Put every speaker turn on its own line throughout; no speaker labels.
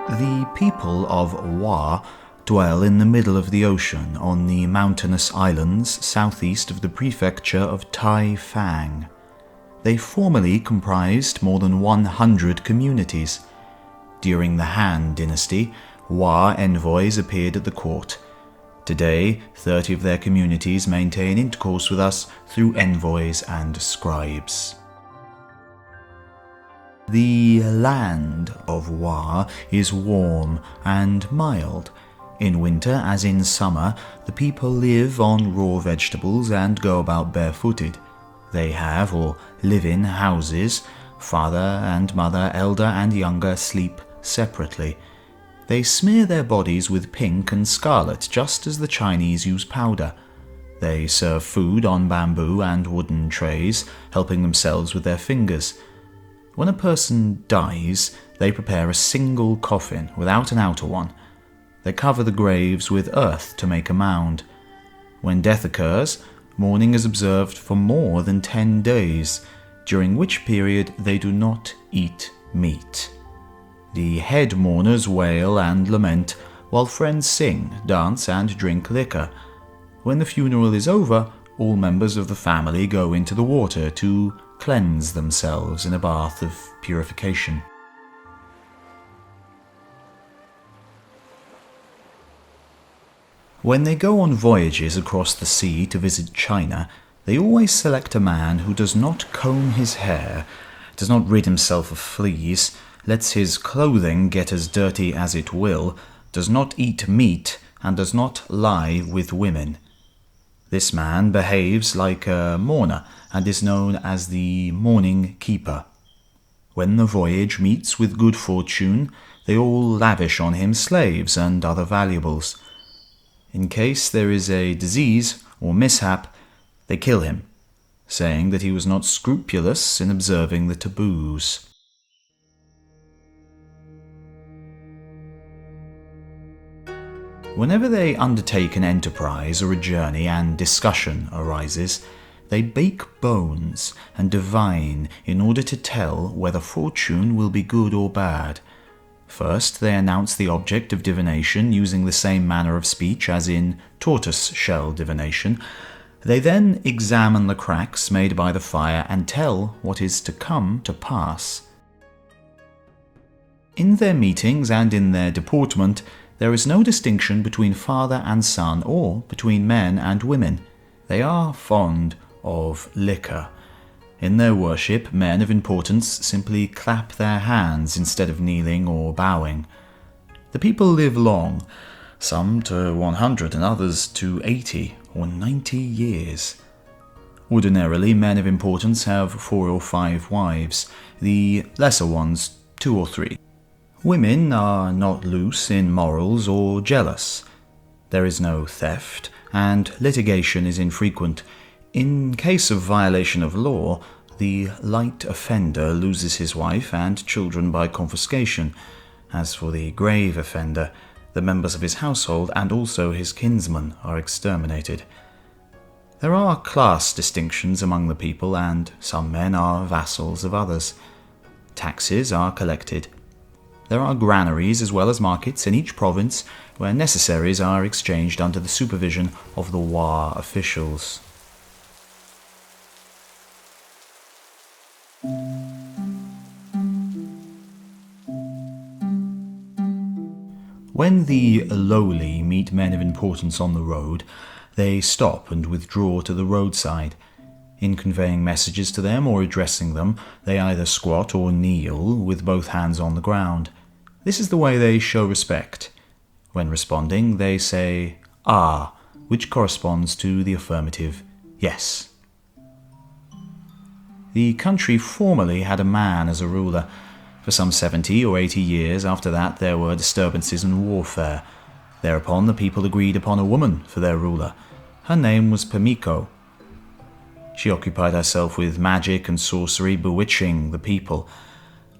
The people of Wa dwell in the middle of the ocean on the mountainous islands southeast of the prefecture of Taifang. They formerly comprised more than 100 communities. During the Han Dynasty, Wa envoys appeared at the court. Today, 30 of their communities maintain intercourse with us through envoys and scribes. The land of Wa is warm and mild. In winter, as in summer, the people live on raw vegetables and go about barefooted. They have or live in houses. Father and mother, elder and younger, sleep separately. They smear their bodies with pink and scarlet, just as the Chinese use powder. They serve food on bamboo and wooden trays, helping themselves with their fingers. When a person dies, they prepare a single coffin without an outer one. They cover the graves with earth to make a mound. When death occurs, mourning is observed for more than 10 days, during which period they do not eat meat. The head mourners wail and lament, while friends sing, dance, and drink liquor. When the funeral is over, all members of the family go into the water to cleanse themselves in a bath of purification. When they go on voyages across the sea to visit China, they always select a man who does not comb his hair, does not rid himself of fleas, lets his clothing get as dirty as it will, does not eat meat, and does not lie with women. This man behaves like a mourner and is known as the mourning keeper. When the voyage meets with good fortune, they all lavish on him slaves and other valuables. In case there is a disease or mishap, they kill him, saying that he was not scrupulous in observing the taboos. Whenever they undertake an enterprise or a journey and discussion arises, they bake bones and divine in order to tell whether fortune will be good or bad. First, they announce the object of divination using the same manner of speech as in tortoise-shell divination. They then examine the cracks made by the fire and tell what is to come to pass. In their meetings and in their deportment, there is no distinction between father and son or between men and women. They are fond of liquor. In their worship, men of importance simply clap their hands instead of kneeling or bowing. The people live long, some to 100 and others to 80 or 90 years. Ordinarily, men of importance have 4 or 5 wives, the lesser ones 2 or 3. Women are not loose in morals or jealous. There is no theft, and litigation is infrequent. In case of violation of law, the light offender loses his wife and children by confiscation. As for the grave offender, the members of his household and also his kinsmen are exterminated. There are class distinctions among the people, and some men are vassals of others. Taxes are collected. There are granaries as well as markets in each province where necessaries are exchanged under the supervision of the Wa officials. When the lowly meet men of importance on the road, they stop and withdraw to the roadside. In conveying messages to them or addressing them, they either squat or kneel with both hands on the ground. This is the way they show respect. When responding, they say "ah," which corresponds to the affirmative "yes." The country formerly had a man as a ruler. For some 70 or 80 years after that, there were disturbances and warfare. Thereupon the people agreed upon a woman for their ruler. Her name was Pimiko. She occupied herself with magic and sorcery, bewitching the people.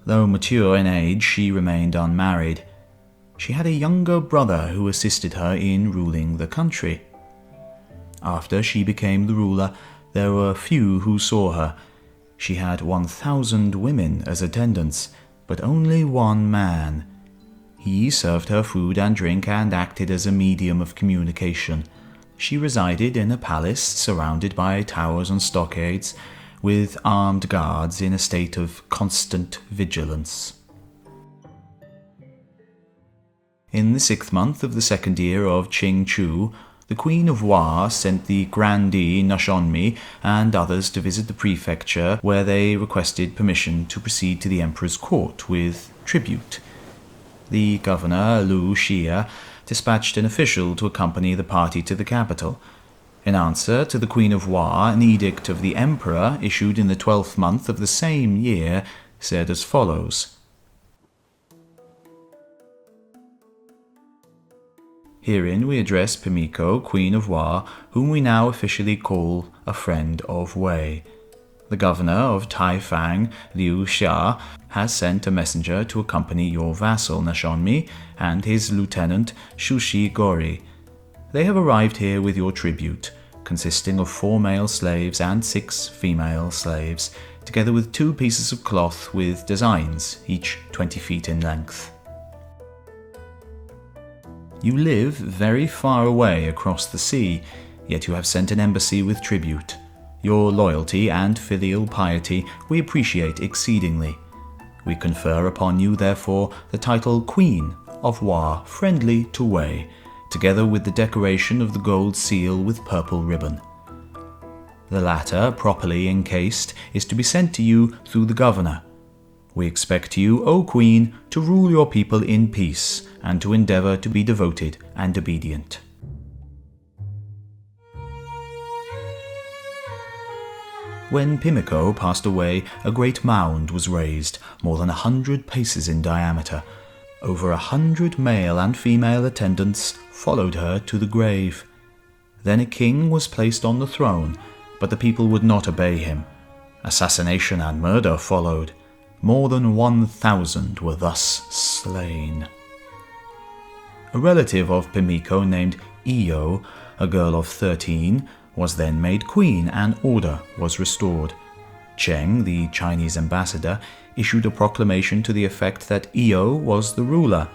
Though mature in age, she remained unmarried. She had a younger brother who assisted her in ruling the country. After she became the ruler, there were few who saw her. She had 1,000 women as attendants, but only one man. He served her food and drink and acted as a medium of communication. She resided in a palace surrounded by towers and stockades, with armed guards in a state of constant vigilance. In the 6th month of the 2nd year of Qing Chu, the Queen of Wei sent the grandee Nashonmi and others to visit the prefecture, where they requested permission to proceed to the emperor's court with tribute. The governor, Lu Xia, dispatched an official to accompany the party to the capital. In answer to the Queen of Wei, an edict of the emperor, issued in the 12th month of the same year, said as follows: Herein we address Pimiko, Queen of Wei, whom we now officially call a friend of Wei. The governor of Taifang, Liu Xia, has sent a messenger to accompany your vassal Nashonmi and his lieutenant Shushi Gori. They have arrived here with your tribute, consisting of 4 male slaves and 6 female slaves, together with 2 pieces of cloth with designs, each 20 feet in length. You live very far away across the sea, yet you have sent an embassy with tribute. Your loyalty and filial piety we appreciate exceedingly. We confer upon you, therefore, the title Queen of Wei, friendly to Wei, together with the decoration of the gold seal with purple ribbon. The latter, properly encased, is to be sent to you through the governor. We expect you, O Queen, to rule your people in peace, and to endeavour to be devoted and obedient. When Pimiko passed away, a great mound was raised, more than 100 paces in diameter. Over 100 male and female attendants followed her to the grave. Then a king was placed on the throne, but the people would not obey him. Assassination and murder followed. More than 1,000 were thus slain. A relative of Pimiko named Iyo, a girl of 13, was then made queen and order was restored. Cheng, the Chinese ambassador, issued a proclamation to the effect that Iyo was the ruler.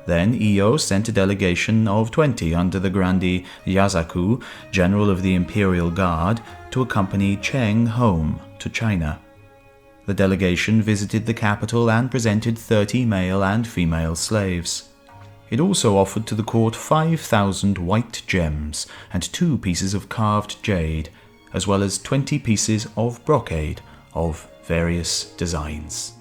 Then Iyo sent a delegation of 20 under the grandee Yazaku, general of the Imperial Guard, to accompany Cheng home to China. The delegation visited the capital and presented 30 male and female slaves. It also offered to the court 5,000 white gems and 2 pieces of carved jade, as well as 20 pieces of brocade of various designs.